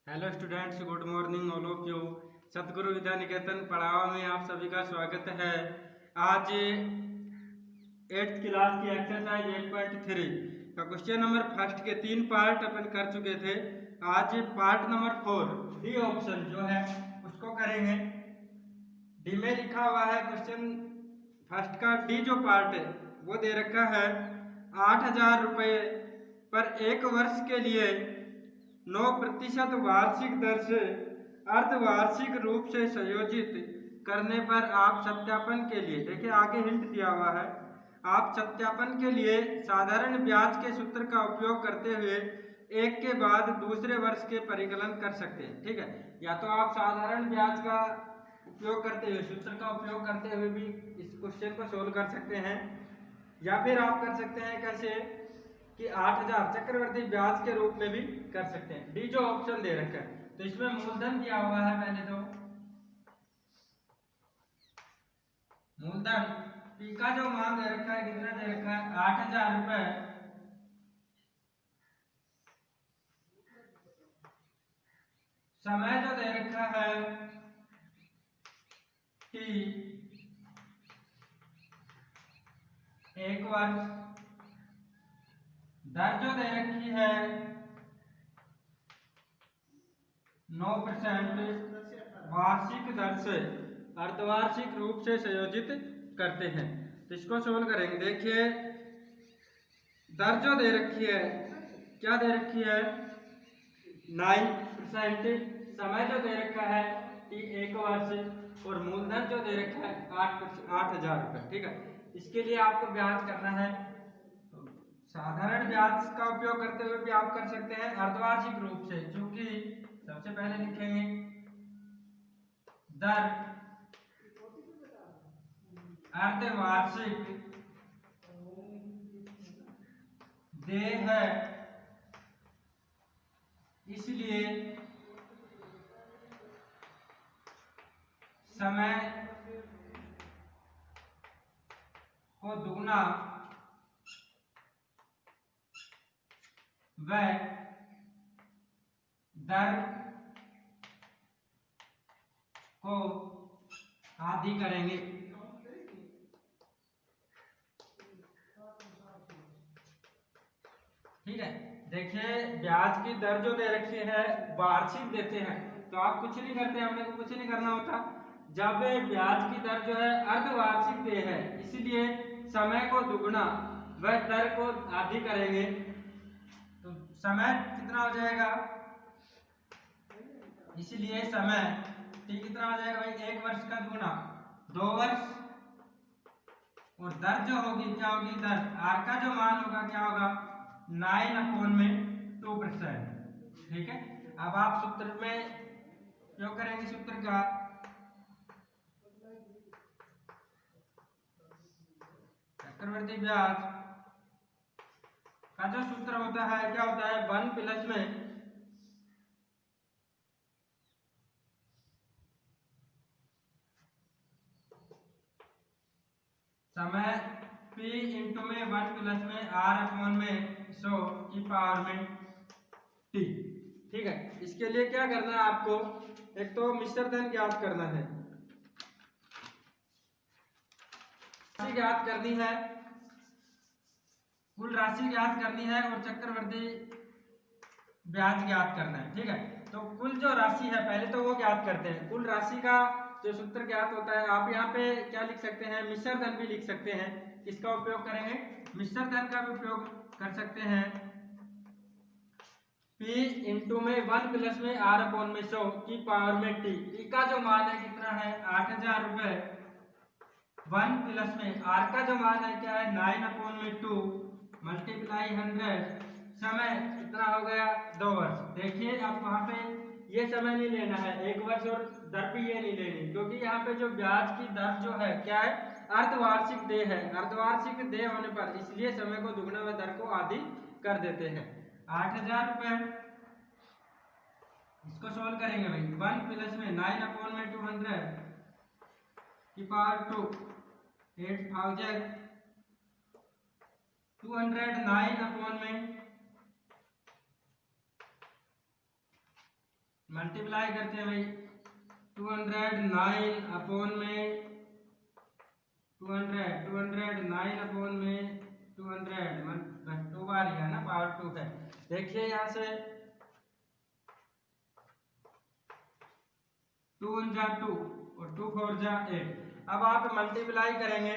Hello students, good morning all of you. सतगुरु विद्या निकेतन पढ़ावा में आप सभी का स्वागत है। आज 8th क्लास की एक्सरसाइज 8.3 का क्वेश्चन नंबर फर्स्ट के 3 पार्ट अपन कर चुके थे। आज पार्ट नंबर 4 डी ऑप्शन जो है उसको करेंगे। डी में लिखा हुआ है क्वेश्चन फर्स्ट का डी जो पार्ट है वो दे रखा है 8,000 रुपये पर एक वर्ष के लिए 9% वार्षिक दर से अर्धवार्षिक रूप से संयोजित करने पर आप सत्यापन के लिए, देखिए आगे हिंट दिया हुआ है, आप सत्यापन के लिए साधारण ब्याज के सूत्र का उपयोग करते हुए एक के बाद दूसरे वर्ष के परिकलन कर सकते हैं। ठीक है, या तो आप साधारण ब्याज का उपयोग करते हुए, सूत्र का उपयोग करते हुए भी इस क्वेश्चन को सोल्व कर सकते हैं, या फिर आप कर सकते हैं कैसे कि 8,000 चक्रवर्ती ब्याज के रूप में भी कर सकते हैं। डी जो ऑप्शन दे रखा है तो इसमें मूलधन दिया हुआ है, पहले तो मूलधन पी का जो मान दे रखा है, कितना दे रखा है 8,000 रुपए। समय जो दे रखा है टी, 1 वर्ष। दर जो दे रखी है 9% वार्षिक दर से अर्धवार्षिक रूप से संयोजित करते हैं। तो इसको सोल्व करेंगे। देखिए दर जो दे रखी है, क्या दे रखी है 9%, समय जो दे रखा है कि 1 वर्ष, और मूलधन जो दे रखा है 8,000 रुपये। ठीक है, इसके लिए आपको ब्याज करना है। साधारण ब्याज का उपयोग करते हुए भी आप कर सकते हैं अर्धवार्षिक रूप से, क्योंकि सबसे पहले लिखेंगे दर अर्धवार्षिक देय है, इसलिए समय को दुगना व दर को आधी करेंगे। ठीक है, देखिए ब्याज की दर जो दे रखी है वार्षिक देते हैं, तो आप कुछ नहीं करते, हमने कुछ नहीं करना होता। जब ब्याज की दर जो है अर्धवार्षिक दे है, इसलिए समय को दुगना व दर को आधी करेंगे। तो समय कितना हो जाएगा, इसलिए समय टी कितना हो जाएगा भाई 1 वर्ष का दुगना 2 वर्ष, और दर जो होगी क्या होगी, दर आर का जो मान होगा क्या होगा 9/2%। ठीक है, अब आप सूत्र में उपयोग करेंगे सूत्र का, चक्रवर्ती ब्याज का जो सूत्र होता है क्या होता है 1 प्लस में समय p इंटू में 1 प्लस में r अपॉन में 100 की पावर में t। ठीक है, इसके लिए क्या करना है आपको, एक तो मिश्र धन ज्ञात करना है, राशि ज्ञात करनी है, कुल राशि ज्ञात करनी है, और चक्रवर्ती ब्याज ज्ञात करना है। ठीक है, तो कुल जो राशि है पहले तो वो ज्ञात करते हैं। कुल राशि का जो सूत्र ज्ञात होता है, आप यहाँ पे क्या लिख सकते हैं, मिश्र धन भी लिख सकते हैं। इसका उपयोग करेंगे, मिश्र धन का भी उपयोग कर सकते हैं। p इंटू में 1 प्लस में r अपॉन में 100 की पावर में t। p का जो मान है कितना है 8,000 रुपए, 1 प्लस में r का जो मान है क्या है 9/2 मल्टीप्लाई 100, समय कितना हो गया 2 वर्ष। देखिए अब वहां पे ये समय नहीं लेना है 1 वर्ष, और दर भी ये नहीं लेनी, क्योंकि यहाँ पे जो ब्याज की दर जो है क्या है अर्धवार्षिक देय है। अर्धवार्षिक देय होने पर इसलिए समय को दुगना व दर को आधी कर देते हैं। 8,000 रुपए, इसको सोल्व करेंगे भाई 1 प्लस में 9/200 की पावर 2 8,000 209 अपॉन में मल्टीप्लाई करते हैं भाई 209 अपॉन में 209 अपॉन में 200 बस 2 बार ही है ना, पावर 2 है। देखिए यहाँ से 2 1 जा 2 और 2 4 जा 8। अब आप मल्टीप्लाई करेंगे,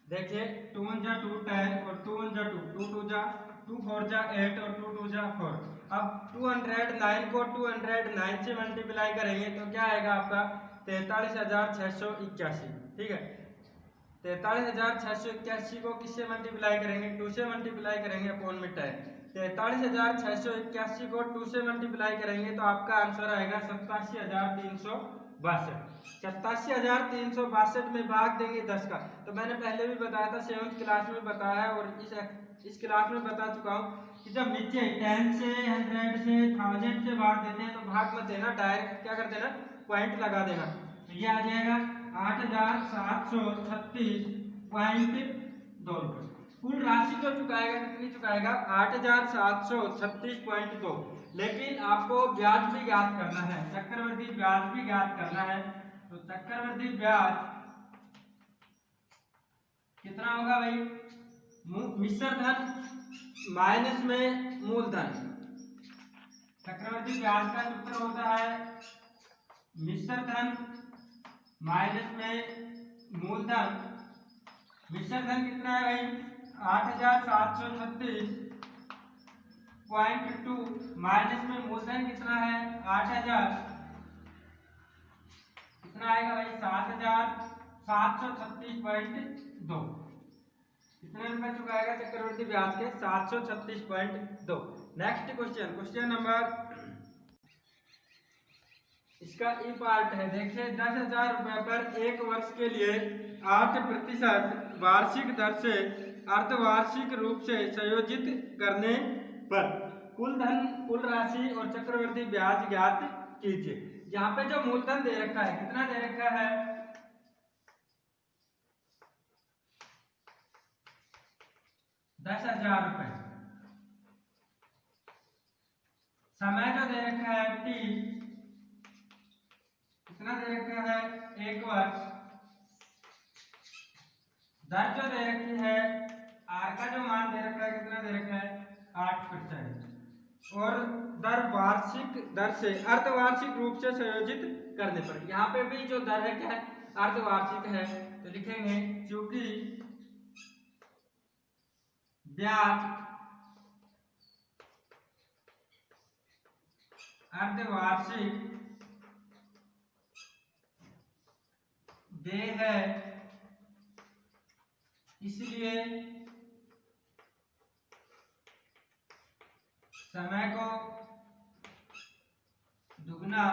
देखिए 2 1 जा 2 10 और 2 1 जा 2, 2 2 जा 2 4 जा 8 और 2 2 जा 4। अब 209 को 209 से मल्टीप्लाई करेंगे तो क्या आएगा आपका 43,681। ठीक है, 43,681 को किससे मल्टीप्लाई करेंगे, 2 से मल्टीप्लाई करेंगे अपॉन में 10। 43,681 को 2 से मल्टीप्लाई करेंगे तो आपका आंसर आएगा 87,362। 87,362 में भाग देंगे 10 का। तो मैंने पहले भी बताया था, 7th क्लास में बताया है और इस क्लास में बता चुका हूँ कि जब नीचे 10 से 100 से 1000 से भाग देते हैं तो भाग मत देना, डायरेक्ट क्या कर देना, पॉइंट लगा देना। तो ये आ जाएगा 8,736.2 रुपये। कुल राशि जो चुकाएगा कितनी चुकाएगा, 8,736.2। लेकिन आपको ब्याज भी ज्ञात करना है, चक्रवृद्धि ब्याज भी ज्ञात करना है। तो चक्रवृद्धि ब्याज कितना होगा भाई, मिश्र धन माइनस में मूलधन। चक्रवृद्धि ब्याज का सूत्र होता है मिश्र धन माइनस में मूलधन। मिश्र धन कितना है भाई, 8,736.2 माइनस में मूलधन कितना है 8,000, कितना आएगा भाई 7,736.2। कितने रुपए चुकाएगा चक्रवृद्धि ब्याज के, 736.2। नेक्स्ट क्वेश्चन नंबर, इसका ई पार्ट है। देखिए 10,000 रुपए पर 1 वर्ष के लिए 8% वार्षिक दर से अर्धवार्षिक रूप से संयोजित करने पर कुल राशि और चक्रवृद्धि ब्याज ज्ञात कीजिए। यहाँ पे जो मूलधन दे रखा है, कितना दे रखा है, 10,000 रुपए। समय जो दे रखा है T, कितना दे रखा है 1 वर्ष। दर जो दे रखी है, R का जो मान दे रखा है कितना दे रखा है 8%। और दर वार्षिक दर से अर्धवार्षिक रूप से संयोजित करने पर, यहाँ पे भी जो दर है क्या है, अर्धवार्षिक है। तो लिखेंगे क्योंकि ब्याज अर्धवार्षिक देय है, इसलिए समय को दुगना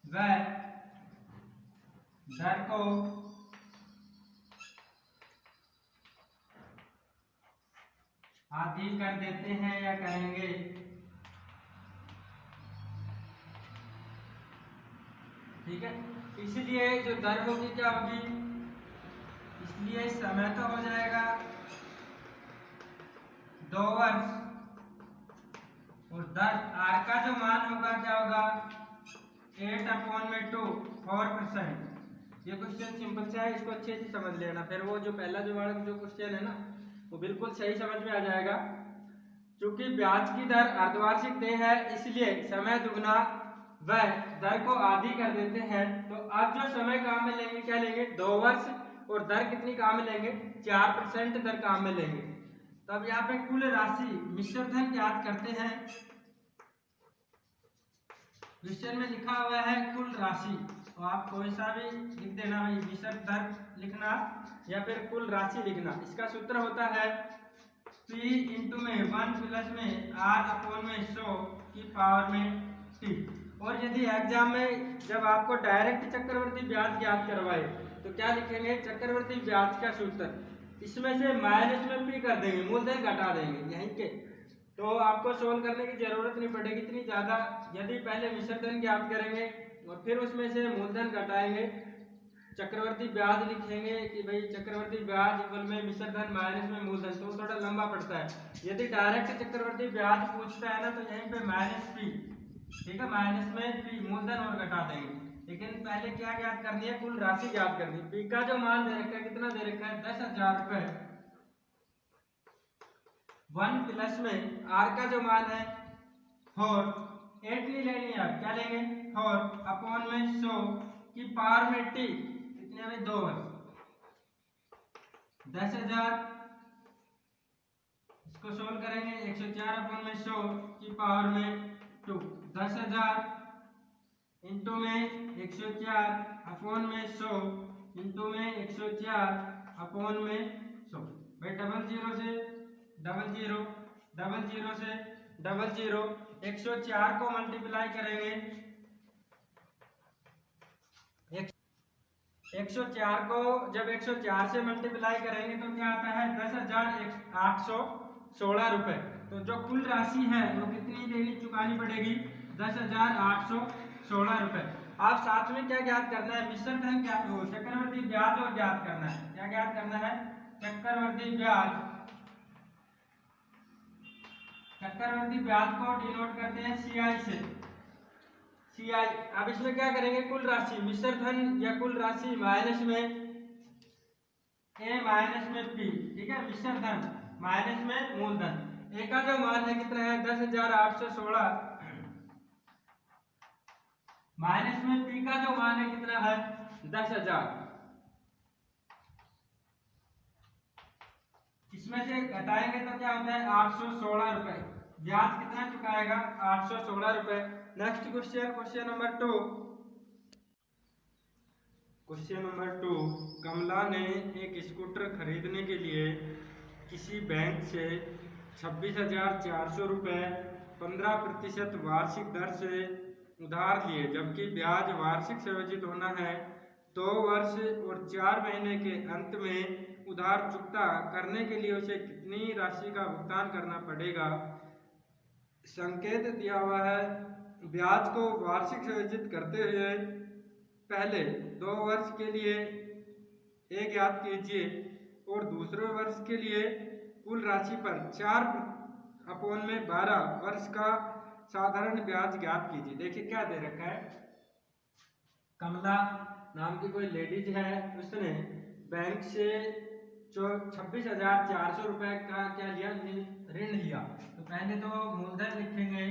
व दर को आधी कर देते हैं या करेंगे। ठीक है, इसलिए जो दर होगी क्या होगी, इसलिए समय तो हो जाएगा 2 वर्ष और दर R का जो मान होगा क्या होगा 8/2 4%। ये क्वेश्चन सिंपल सा है, इसको अच्छे से समझ लेना, फिर वो जो पहला जो क्वेश्चन है ना वो बिल्कुल सही समझ में आ जाएगा। क्योंकि ब्याज की दर अर्धवार्षिक देय है, इसलिए समय दुगना व दर को आधी कर देते हैं। तो अब जो समय काम में लेंगे क्या लेंगे, 2 वर्ष, और दर कितनी काम में लेंगे 4% दर काम में लेंगे। तब यहाँ पे कुल राशि मिश्र धन याद करते हैं। क्वेश्चन में लिखा हुआ है कुल राशि, तो आप कोई सा भी लिख देना भाई, मिश्र धन लिखना या फिर कुल राशि लिखना। इसका सूत्र होता है P इंटू में 1 प्लस में R/100 की पावर में T। और यदि एग्जाम में जब आपको डायरेक्ट चक्रवृद्धि ब्याज ज्ञात करवाए तो क्या लिखेंगे, चक्रवृद्धि ब्याज का सूत्र, इसमें से माइनस में P कर देंगे, मूलधन घटा देंगे यहीं के। तो आपको सोल्व करने की जरूरत नहीं पड़ेगी इतनी ज़्यादा। यदि पहले मिश्र धन ज्ञात करेंगे और फिर उसमें से मूलधन घटाएंगे चक्रवर्ती ब्याज लिखेंगे कि भाई चक्रवर्ती ब्याज इक्वल में मिश्र धन माइनस में मूलधन, तो थोड़ा लंबा पड़ता है। यदि डायरेक्ट चक्रवर्ती ब्याज पूछता है ना तो यहीं पे माइनस पी, ठीक है, माइनस में पी मूलधन और घटा देंगे। लेकिन पहले क्या ज्ञात करनी है, कुल राशि ज्ञात करनी है। पी का जो मान दे रखा है, कितना दे रखा है, 10,000 रुपए। 1 प्लस में आर का जो मान है 4, 8 नहीं लेनी है, क्या लेंगे 4 अपॉन में 100 की पावर में टी, कितने में 2 वर्ष, 10,000, इसको सोल्व करेंगे 104 अपॉन में 100 की पावर में 2, 10,000 इंटू में 104 अपॉन में 100 इंटू में 104 अपॉन में 100। भाई डबल जीरो से डबल जीरो, डबल जीरो से डबल जीरो, 104 को मल्टीप्लाई करेंगे, 104 को जब 104 से मल्टीप्लाई करेंगे तो क्या आता है 10,816 रुपए। तो जो कुल राशि है वो कितनी देनी चुकानी पड़ेगी, 10,816 रुपए। आप साथ में क्या ज्ञात करना है, मिश्र धन क्या, चक्रवर्ती ब्याज और ज्ञात करना है। क्या ज्ञात करना है, चक्रवर्ती ब्याज। चक्रवर्ती ब्याज को डिनोट करते हैं CI से, CI। अब इसमें क्या करेंगे, कुल राशि मिश्र धन या कुल राशि माइनस में A माइनस में P, ठीक है, मिश्र धन माइनस में मूलधन। A का जो मान है कितना है 10,816, माइनस में P का जो मान है कितना है 10,000, इसमें से घटाएंगे तो क्या होता है 816 रुपए। ब्याज कितना चुकाएगा 816 रुपए। Next question, question number 2। Question number 2, कमला ने एक स्कूटर खरीदने के लिए किसी बैंक से 26,400 रुपए 15% वार्षिक दर से उधार लिए, जबकि ब्याज वार्षिक संयोजित होना है। 2 वर्ष और 4 महीने के अंत में उधार चुकता करने के लिए उसे कितनी राशि का भुगतान करना पड़ेगा। संकेत दिया हुआ है, ब्याज को वार्षिक संयोजित करते हुए पहले 2 वर्ष के लिए A ज्ञात कीजिए और दूसरे वर्ष के लिए कुल राशि पर 4/12 वर्ष का साधारण ब्याज ज्ञात कीजिए। देखिए क्या दे रखा है, कमला नाम की कोई लेडीज है, उसने बैंक से जो 26,400 रुपए का क्या लिया, ऋण लिया। तो पहले तो मूलधन लिखेंगे,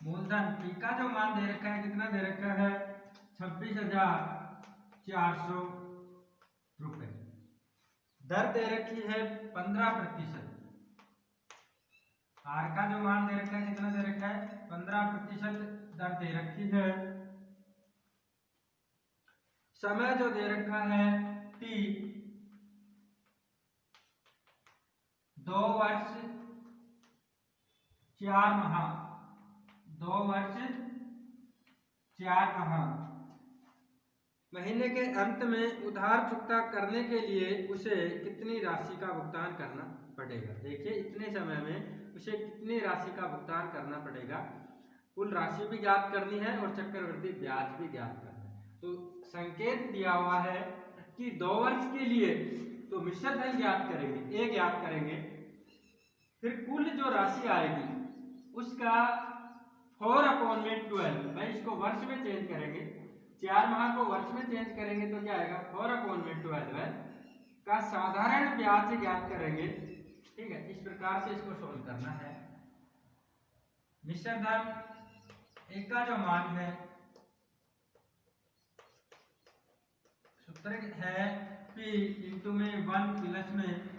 मूलधन पी का जो मान दे रखा है कितना दे रखा है 26,400 रुपए। दर दे रखी है 15%। आर का जो मान दे रखा है कितना दे रखा है 15% दर दे रखी है। समय जो दे रखा है T, 2 वर्ष 4 माह, 2 वर्ष 4 माह। महीने के अंत में उधार चुकता करने के लिए उसे कितनी राशि का भुगतान करना पड़ेगा। देखिए इतने समय में उसे कितनी राशि का भुगतान करना पड़ेगा। कुल राशि भी ज्ञात करनी है और चक्रवृद्धि ब्याज भी ज्ञात करना है। तो संकेत दिया हुआ है कि 2 वर्ष के लिए तो मिश्र धन ज्ञात करेंगे, A ज्ञात करेंगे, फिर कुल जो राशि आएगी उसका 4/12, भाई इसको वर्ष में चेंज करेंगे, 4 माह को वर्ष में चेंज करेंगे तो क्या आएगा 4/12 का साधारण ब्याज ज्ञात करेंगे। ठीक है, इस प्रकार से इसको सोल्व करना है। मिश्र धन A का जो मान है, सूत्र है P इंटू में 1 प्लस में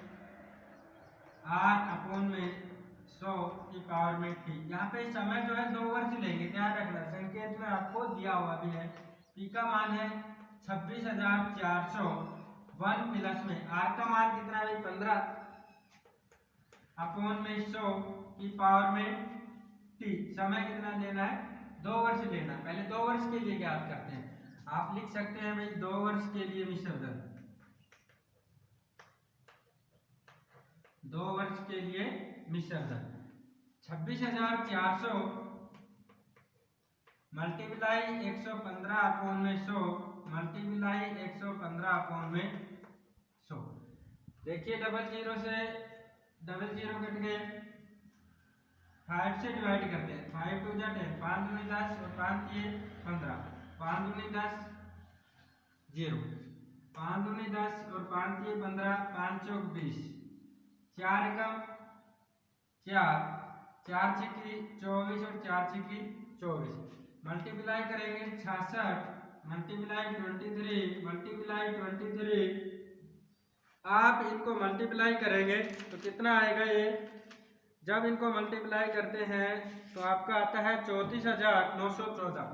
R/100 की पावर में T। यहाँ पे समय जो है 2 वर्ष लेंगे, ध्यान रखना, संकेत में आपको दिया हुआ भी है। P का मान है 26,400, 1 प्लस में R का मान कितना है 15/100 की पावर में T। समय कितना लेना है 2 वर्ष लेना है। पहले 2 वर्ष के लिए ज्ञात करते हैं। आप लिख सकते हैं भाई 2 वर्ष के लिए मिश्र धन, 2 वर्ष के लिए मिश्र धन 26,400 मल्टीप्लाई 115/100 मल्टीप्लाई 115 अपॉन में 100। देखिए डबल जीरो से डबल जीरो कट गए, 5 से डिवाइड करते हैं, 5 2 जा 10, 5 दूनी 10 और 5 3 15, 5 दूनी 10 0, 5 दूनी 10 और 5 3 15, 5 चौक 20, 4 एकम 4, 4 छिकी 24 और 4 छिकी 24। मल्टीप्लाई करेंगे 66 मल्टीप्लाई 23 मल्टीप्लाई 23। आप इनको मल्टीप्लाई करेंगे तो कितना आएगा ये? जब इनको मल्टीप्लाई करते हैं तो आपका आता है 34,914,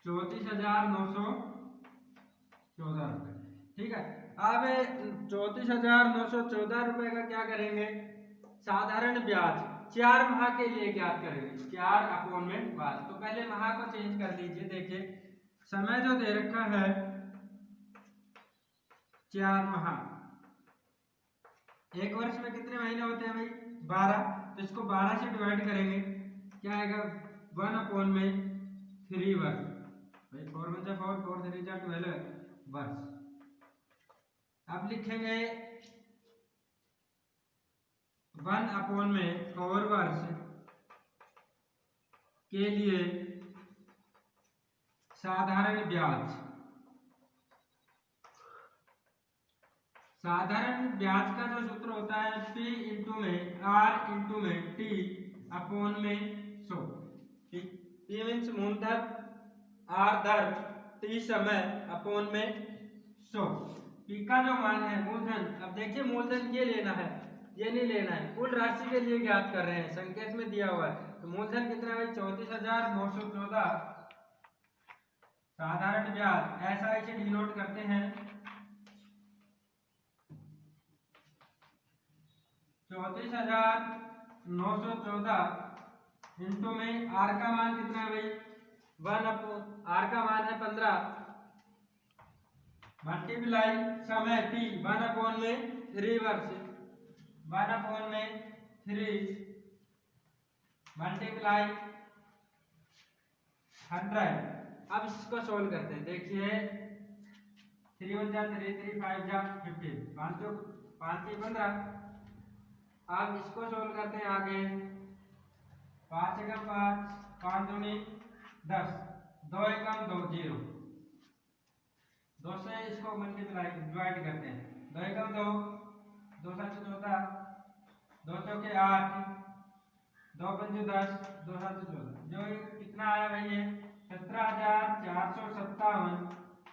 34,914 रुपये। ठीक है, अब 34,914 रुपये का क्या करेंगे? साधारण ब्याज 4 माह के लिए ज्ञात करेंगे, 4 अपॉन में 12। तो पहले माह को चेंज कर लीजिए। देखिए समय जो दे रखा है 4 माह, एक वर्ष में कितने महीने होते हैं भाई? 12। तो इसको 12 से डिवाइड करेंगे, क्या आएगा? 1 अपॉन में 3 वर्ष भाई, 4 1 जा 4, 4 3 जा 12 वर्ष। अब लिखेंगे 1 अपॉन में 4 वर्ष के लिए साधारण ब्याज। साधारण ब्याज का जो सूत्र होता है P इंटू में R इंटू में T अपॉन में 100। P मीन्स मूलधन, R दर, T समय अपॉन में 100। P का जो मान है मूलधन, अब देखिए मूलधन ये लेना है, ये नहीं लेना है, कुल राशि के लिए ज्ञात कर रहे हैं, संकेत में दिया हुआ है। तो मूलधन कितना है? 34,914। साधारण ब्याज ऐसा इसे डिनोट करते हैं 34,914 इंटू में R का मान कितना है भाई? 1 अपॉन R का मान है 15 मल्टीप्लाई समय T 1 अपॉन में 3 वर्ष, 1 अपॉन में 3 मल्टीप्लाई 100। अब इसको सोल्व करते हैं। देखिए 3 1 जा 3, 3 5 जा 15, 5 3 15। अब इसको सोल्व करते हैं आगे, 5 एकम 5, 5 दूनी 10, 2 एकम 2 0, 2 से इसको मल्टीप्लाई डिवाइड करते हैं, 2 एकम 2, 2 7 14, 2 चौके 8, 2 पंजे 10, 2 7 14। जो कितना आया भाई? ये 17,457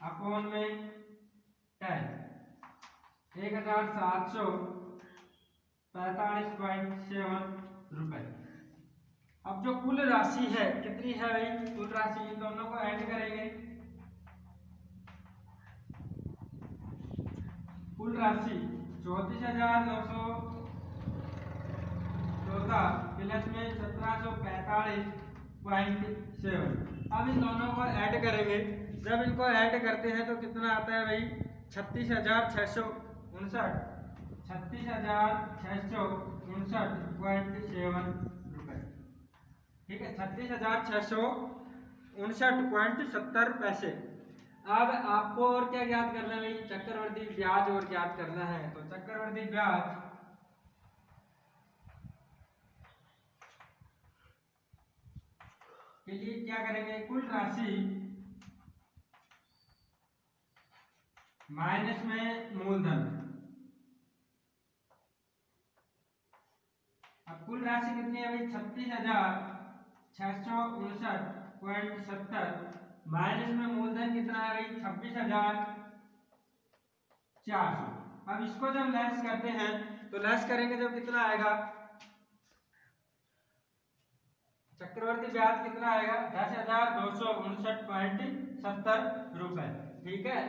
अपॉन में 10, 1,745.7 रुपए। अब जो कुल राशि है कितनी है भाई? कुल राशि इन दोनों को ऐड करेंगे, कुल राशि 34,914 प्लस में 1745.7। अब इन दोनों को ऐड करेंगे, जब इनको ऐड करते हैं तो कितना आता है भाई? 36,659, 36,659.7 रुपए। ठीक है, 36,659.70 पैसे। अब आपको और क्या ज्ञात करना है भाई? चक्रवर्ती ब्याज और ज्ञात करना है। तो चक्रवर्ती ब्याज के लिए क्या करेंगे? कुल राशि माइनस में मूलधन। अब कुल राशि कितनी है भाई? 36,659.70 माइनस में मूलधन कितना है भाई? 26,400। अब इसको जब लेस करते हैं तो लेस करेंगे जब कितना आएगा? चक्रवर्ती ब्याज कितना आएगा? 10,259.70 रुपए। ठीक है,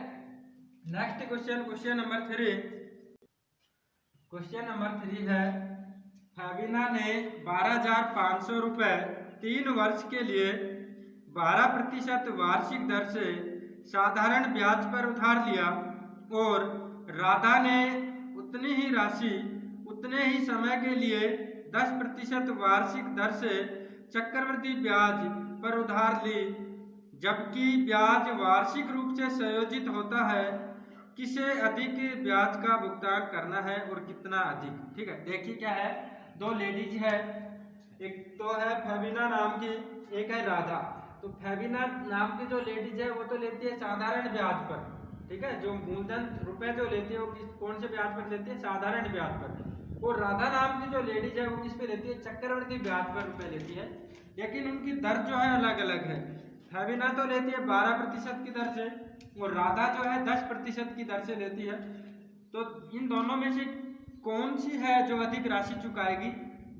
next question, question number 3। Question number 3 है, फैबिना ने 12,500 रुपए 3 वर्ष के लिए 12% वार्षिक दर से साधारण ब्याज पर उधार लिया और राधा ने उतनी ही राशि उतने ही समय के लिए 10% वार्षिक दर से चक्रवर्ती ब्याज पर उधार ली। जबकि ब्याज वार्षिक रूप से संयोजित होता है। किसे अधिक ब्याज का भुगतान करना है और कितना अधिक। ठीक है, देखिए क्या है, दो लेडीज है, एक तो है फेबिना नाम की, एक है राधा। तो फेबिना नाम की जो लेडीज है वो तो लेती है साधारण ब्याज पर, ठीक है, जो मूलधन रुपए जो लेती है वो कौन से ब्याज पर लेती है, साधारण ब्याज पर। और राधा नाम की जो लेडीज है वो किस पे लेती है, चक्रवर्ती ब्याज पर रुपए लेती है। लेकिन उनकी दर जो है अलग अलग है। फेबिना तो लेती है 12% की दर से और राधा जो है 10% की दर से लेती है। तो इन दोनों में से कौन सी है जो अधिक राशि चुकाएगी,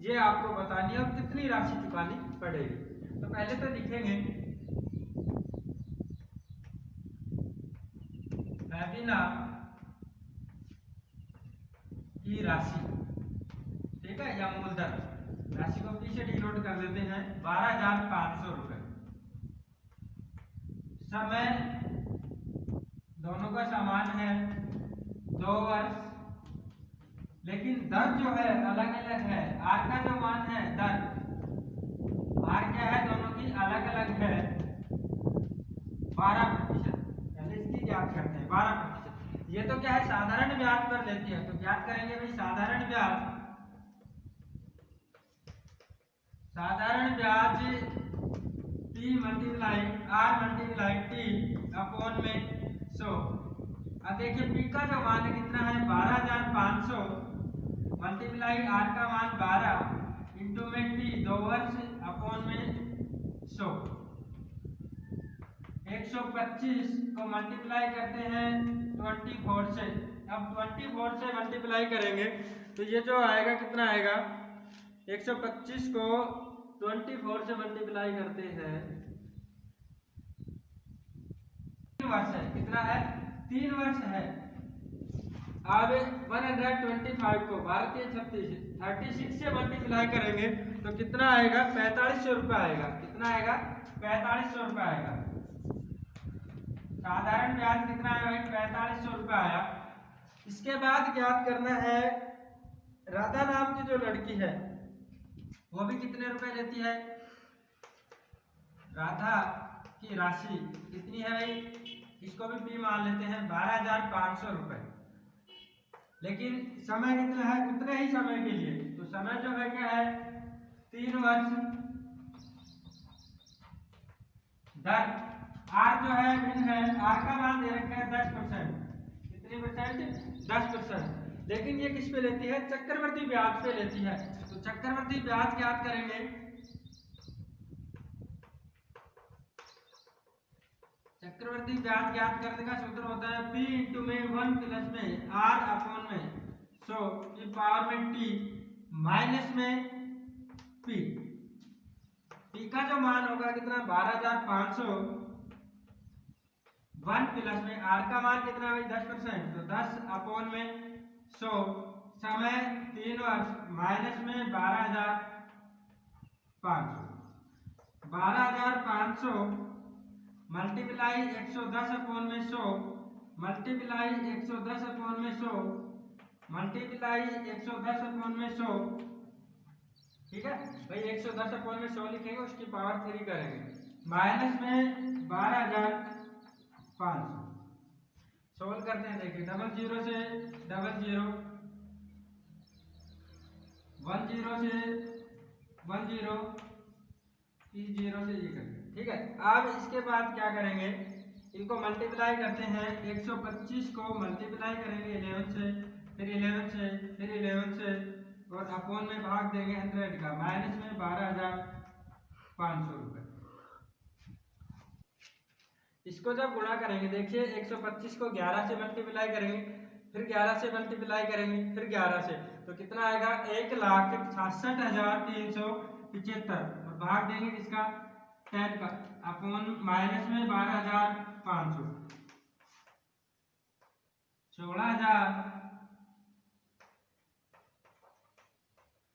ये आपको बतानी है और कितनी राशि चुकानी पड़ेगी। तो पहले तो लिखेंगे फेबिना की राशि, ठीक है, या मूलधन राशि को पी से डिनोट कर देते हैं 12,500 रुपए। समय दोनों का समान है 2 वर्ष, लेकिन दर जो है अलग अलग है। आर का जो मान है दर, आर क्या है, दोनों की अलग अलग है 12%। पहले इसकी ज्ञात करते हैं 12%। ये तो क्या है, साधारण ब्याज पर लेती है, तो ज्ञात करेंगे भाई साधारण ब्याज, साधारण ब्याज T multiply R multiply T upon में 100। अब देखिए P का जो मान है कितना है 12,500 मल्टीप्लाई R का मान 12 इंटू में T 2 वर्ष अपॉन में 100। 125 को मल्टीप्लाई करते हैं 24 से। अब 24 से मल्टीप्लाई करेंगे तो ये जो आएगा कितना आएगा, 125 को 24 से मल्टीप्लाई करते हैं, 3 वर्ष है, कितना है, 3 वर्ष है। अब 125 को 36 से मल्टीप्लाई करेंगे तो कितना आएगा, 4500 रुपये आएगा। कितना आएगा, 4500 रुपये आएगा। साधारण ब्याज कितना है भाई, 4500 रुपये आया। इसके बाद ज्ञात करना है राधा नाम की जो लड़की है वो भी कितने रुपए लेती है। राधा की राशि कितनी है भाई, इसको भी पी मान लेते हैं 12,500 रुपए। लेकिन समय कितना है, उतने ही समय के लिए, तो समय जो है क्या है 3 वर्ष। दर आर जो है भिन्न है, आर का मान दे रखा है 10%। कितनी परसेंट, 10%। लेकिन ये किस पे लेती है, चक्रवर्ती ब्याज पे लेती है। तो चक्रवर्ती ब्याज ज्ञात करेंगे, चक्रवर्ती ब्याज ज्ञात करने का सूत्र होता है P इंटू में 1 प्लस में R अपॉन में 100 की पावर में T माइनस में P। P का जो मान होगा कितना 12,500, 1 प्लस में R का मान कितना है 10%, तो 10 अपॉन में 100, समय 3 वर्ष, माइनस में 12,500। 12,500 मल्टीप्लाई 110 अपॉन में 100 मल्टीप्लाई 110 अपॉन में 100 मल्टीप्लाई 110 अपॉन में 100। ठीक है भाई, 110 अपॉन में 100 लिखेंगे, उसकी पावर 3 करेंगे, माइनस में 12,500। सोल्व करते हैं, देखिए 00 से 00, 10 से 10, 0 से ये करेंगे। ठीक है, अब इसके बाद क्या करेंगे, इनको मल्टीप्लाई करते हैं। 125 को मल्टीप्लाई करेंगे 11 से, फिर 11 से, फिर 11 से, और अपॉन में भाग देंगे 100 का, माइनस में 12,500 रुपए। इसको जब गुणा करेंगे, देखिए 125 को 11 से मल्टीप्लाई करेंगे, फिर 11 से मल्टीप्लाई करेंगे, फिर 11 से, तो कितना आएगा 1,66,375, और भाग देंगे किसका, 10 का, अपॉन माइनस में 12,500, 16,000,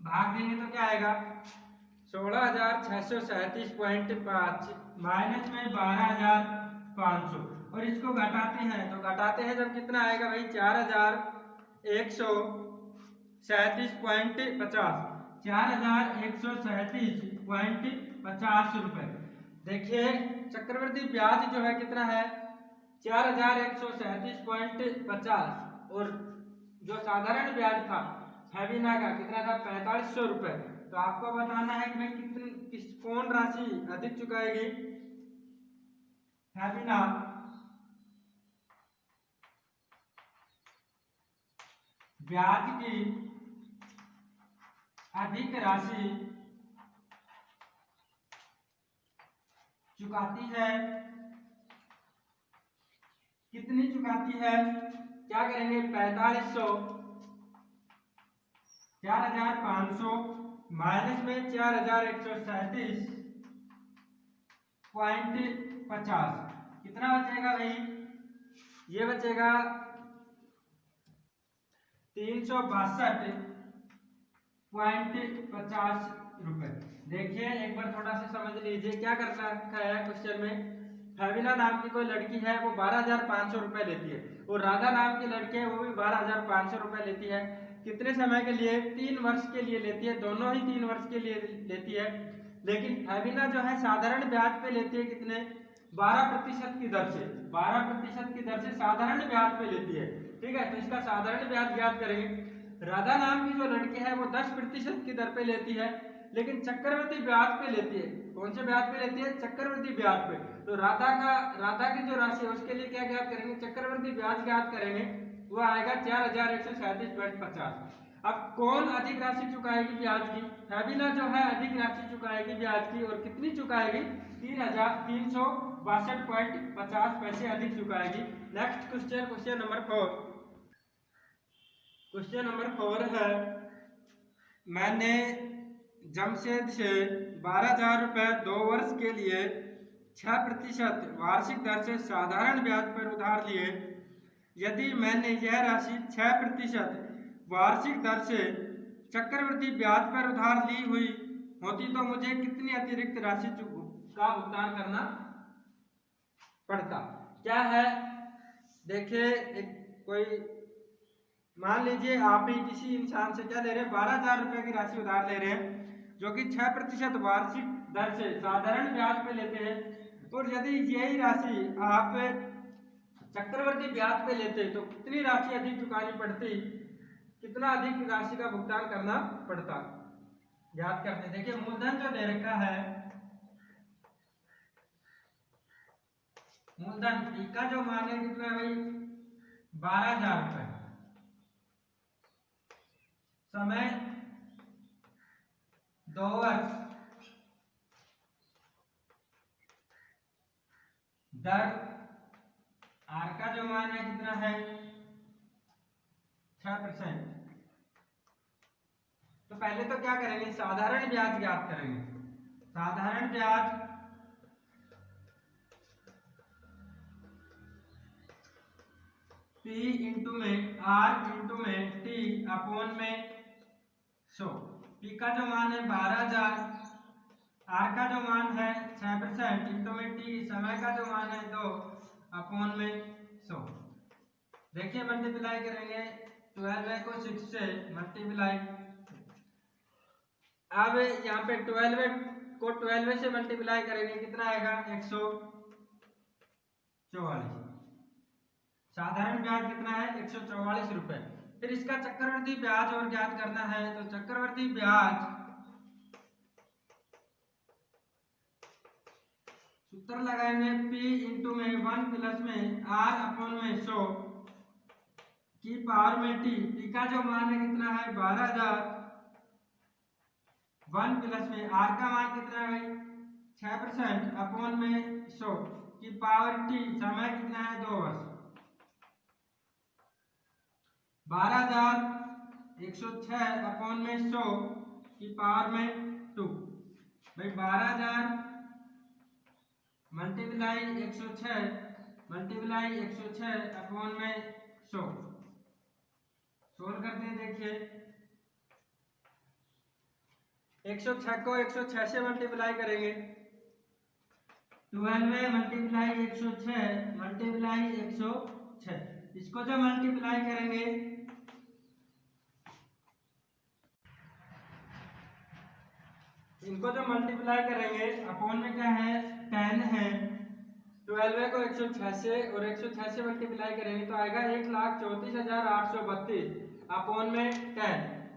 भाग देंगे तो क्या आएगा 16,637.5 माइनस में 12,500, और इसको घटाते हैं, तो घटाते हैं जब कितना आएगा भाई 4,137.50, 4,137.50 रुपए। देखिए चक्रवृद्धि ब्याज जो है कितना है 4137.50 और जो साधारण ब्याज था फेबिना का कितना था 4500 रुपए। तो आपको बताना है कि मैं कौन राशि अधिक चुकाएगी। फेबिना ब्याज की अधिक राशि चुकाती है। कितनी चुकाती है, क्या करेंगे 4500 4500 माइनस में 4137.50 कितना बचेगा भाई, ये बचेगा 362.50 रुपए। देखिए एक बार थोड़ा सा समझ लीजिए क्या करना है क्वेश्चन में। फेबिना नाम की कोई लड़की है वो 12,500 रुपए लेती है और राधा नाम की लड़की है वो भी 12,500 रुपए लेती है। कितने समय के लिए, 3 वर्ष के लिए लेती है, दोनों ही 3 वर्ष के लिए लेती है। लेकिन फेबिना जो है साधारण ब्याज पे लेती है कितने 12% की दर से, 12% की दर से साधारण ब्याज पे लेती है। ठीक है, तो इसका साधारण ब्याज ज्ञात करेंगे। राधा नाम की जो लड़की है वो 10% की दर पे लेती है लेकिन चक्रवृद्धि ब्याज पे लेती है। कौन से ब्याज पे लेती है, चक्रवृद्धि ब्याज पे। तो राधा की जो राशि है उसके लिए क्या ज्ञात करेंगे, चक्रवृद्धि ब्याज ज्ञात करेंगे, वो आएगा 4137.50। अब कौन अधिक राशि चुकाएगी ब्याज की, फेबिना जो है अधिक राशि चुकाएगी ब्याज की और कितनी चुकाएगी 3,362.50 पैसे अधिक चुकाएगी। Next question, question number 4। Question number 4 है, मैंने जमशेद से 12,000 रुपये 2 वर्ष के लिए 6% वार्षिक दर से साधारण ब्याज पर उधार लिए। यदि मैंने यह राशि 6% वार्षिक दर से चक्रवृद्धि ब्याज पर उधार ली हुई होती तो मुझे कितनी अतिरिक्त राशि का भुगतान करना पड़ता। क्या है, देखिए कोई मान लीजिए आप ही किसी इंसान से क्या ले रहे हैं 12,000 रुपए की राशि उधार ले रहे हैं जो कि 6% वार्षिक दर से साधारण ब्याज पे लेते हैं। और यदि यही राशि आप चक्रवृद्धि ब्याज पे लेते तो कितनी राशि अधिक चुकानी पड़ती, कितना अधिक राशि का भुगतान करना पड़ता, याद करते। देखिए मूलधन जो दे रखा है, मूलधन पी का जो मान है कितना है भाई 12,000 रुपए, समय 2 वर्ष, दर आर का जो मान है कितना है 6%। तो पहले तो क्या करेंगे, साधारण ब्याज ज्ञात करेंगे। साधारण ब्याज P इंटू में R इंटू में T अपॉन में 100। P का जो मान है 12,000, R का जो मान है 6% इंटू में T समय का जो मान है 2 अपॉन में 100। देखिए मल्टीप्लाई करेंगे 12 को 6 से मल्टीप्लाई। अब यहाँ पे 12 को 12 से मल्टीप्लाई करेंगे कितना आएगा 144। साधारण ब्याज कितना है 144 रुपए। फिर इसका चक्रवृद्धि ब्याज और ज्ञात करना है। तो चक्रवृद्धि ब्याज सूत्र लगाएंगे P इंटू में 1 प्लस में R अपॉन में 100 की पावर में T। P का जो मान है कितना है 12,000, 1 प्लस में R का मान कितना है भाई 6% अपॉन में 100 की पावर T, समय कितना है 2 वर्ष। 12,106 अपॉन में 100 की पावर में 2। भाई 12,000 मल्टीप्लाई 106 मल्टीप्लाई 106 अपॉन में 100 सोल्व करते हैं। देखिए 106 को 106 से मल्टीप्लाई करेंगे 12 मल्टीप्लाई 106 मल्टीप्लाई 106, इसको जो मल्टीप्लाई करेंगे इनको जो मल्टीप्लाई करेंगे अपॉन में क्या है 10 है, 12 को 186 और 186 मल्टीप्लाई करेंगे तो आएगा 1,34,832 अपॉन में 10,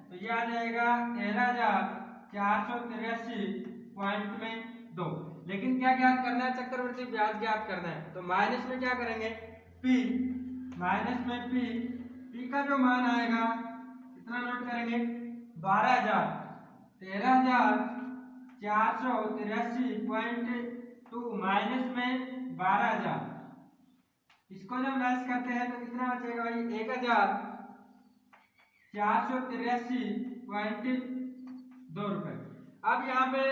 तो ये आ जाएगा 13,483.2। लेकिन क्या ज्ञात करना है, चक्रवृद्धि ब्याज ज्ञात करना है। तो माइनस में क्या करेंगे, पी, माइनस में पी का जो मान आएगा कितना नोट करेंगे, 12,000, 13,483.2 माइनस में 12,000, इसको जब लेस करते हैं तो कितना बचेगा भाई, 1,483.2 रुपए। अब यहाँ पे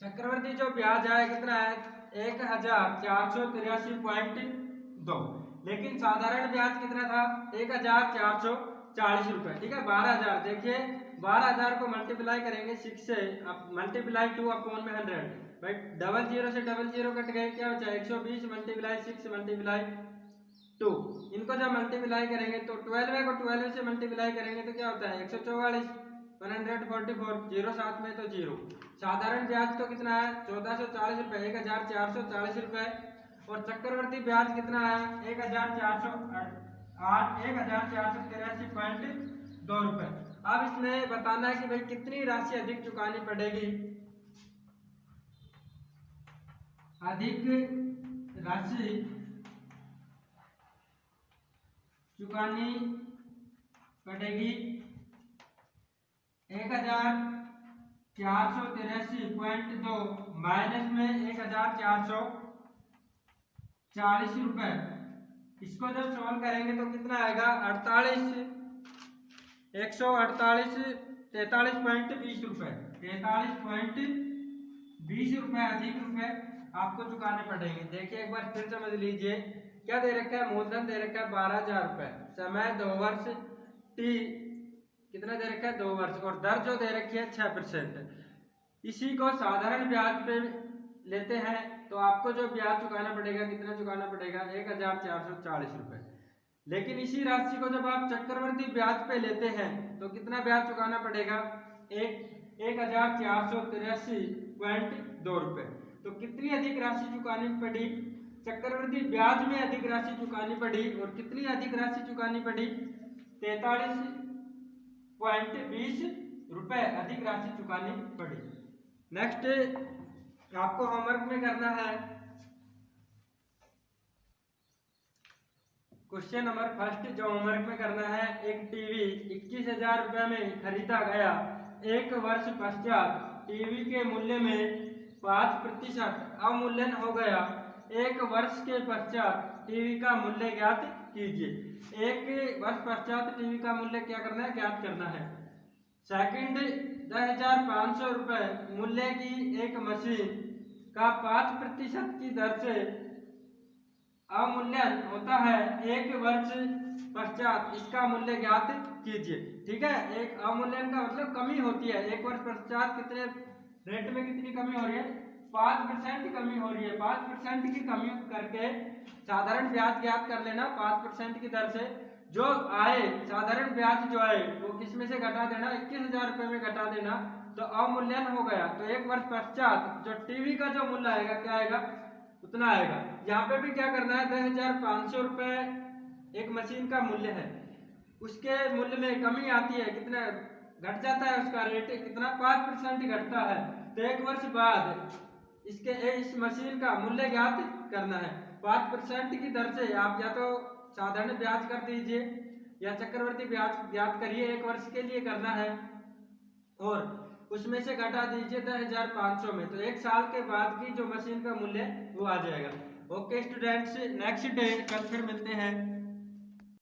चक्रवर्ती जो ब्याज है कितना है, 1,483.2, लेकिन साधारण ब्याज कितना था, 1,440 रुपए। ठीक है, 12,000, देखिए 12,000 को मल्टीप्लाई करेंगे 6 से, अब मल्टीप्लाई 2 अपॉन में 100, भाई डबल जीरो से डबल जीरो कट गए, क्या बचा 120 मल्टीप्लाई 6 मल्टीप्लाई 2, इनको जब मल्टीप्लाई करेंगे तो 12 को 12 से मल्टीप्लाई करेंगे तो क्या होता है 144, 144, जीरो साथ में तो जीरो। साधारण ब्याज तो कितना है 1440 रुपए, 1,440 रुपए, और चक्रवर्ती ब्याज कितना है 1,483.2 रुपए। अब इसमें बताना है कि भाई कितनी राशि अधिक चुकानी पड़ेगी, अधिक राशि चुकानी पड़ेगी 1,483.2 माइनस में 1,440 रुपए। इसको जब सॉल्व करेंगे तो कितना आएगा 43.20 रुपए, 43.20 रुपए अधिक रुपए आपको चुकाने पड़ेंगे। देखिए एक बार फिर समझ लीजिए, क्या दे रखा है, मूलधन दे रखा है 12,000 रुपए, समय 2 वर्ष, टी कितना दे रखा है 2 वर्ष, और दर जो दे रखी है 6%। इसी को साधारण ब्याज पे लेते हैं तो आपको जो ब्याज चुकाना पड़ेगा, कितना चुकाना पड़ेगा 1,440 रुपए। लेकिन इसी राशि को जब आप चक्रवर्ती ब्याज पे लेते हैं तो कितना ब्याज चुकाना पड़ेगा, 1,483.2 रुपए। तो कितनी अधिक राशि चुकानी पड़ी, चक्रवर्ती ब्याज में अधिक राशि चुकानी पड़ी, और कितनी अधिक राशि चुकानी पड़ी 43.20 रुपए अधिक राशि चुकानी पड़ी। नेक्स्ट आपको होमवर्क में करना है क्वेश्चन नंबर फर्स्ट, जो होमवर्क में करना है, एक टीवी 21,000 रुपए में खरीदा गया, एक वर्ष पश्चात टीवी के मूल्य में 5% अवमूल्यन हो गया, एक वर्ष के पश्चात टीवी का मूल्य ज्ञात कीजिए। एक वर्ष पश्चात टीवी का मूल्य क्या करना है, ज्ञात करना है। सेकंड, 10,500 रुपए मूल्य की एक मशीन का 5% की दर से अवमूल्यन होता है, एक वर्ष पश्चात इसका मूल्य ज्ञात कीजिए। ठीक है, एक अवमूल्यन का मतलब कमी होती है, एक वर्ष पश्चात कितने रेट में कितनी कमी हो रही है, 5% कमी हो रही है। 5% की कमी करके साधारण ब्याज ज्ञात कर लेना, 5% की दर से जो आए साधारण ब्याज जो आए वो किसमें से घटा देना, 21,000 रुपए में घटा देना, तो अवमूल्यन हो गया। तो एक वर्ष पश्चात जो टीवी का जो मूल्य आएगा क्या आएगा, उतना आएगा। यहाँ पे भी क्या करना है, 10,500 रुपए एक मशीन का मूल्य है, उसके मूल्य में कमी आती है, कितना घट जाता है उसका रेट, कितना 5% घटता है। तो एक वर्ष बाद इस मशीन का मूल्य ज्ञात करना है। 5% की दर से आप या तो साधारण ब्याज कर दीजिए या चक्रवर्ती ब्याज ज्ञात करिए, एक वर्ष के लिए करना है, और उसमें से घटा दीजिए 10,500 में, तो एक साल के बाद की जो मशीन का मूल्य वो आ जाएगा। ओके स्टूडेंट्स, नेक्स्ट डे कल फिर मिलते हैं।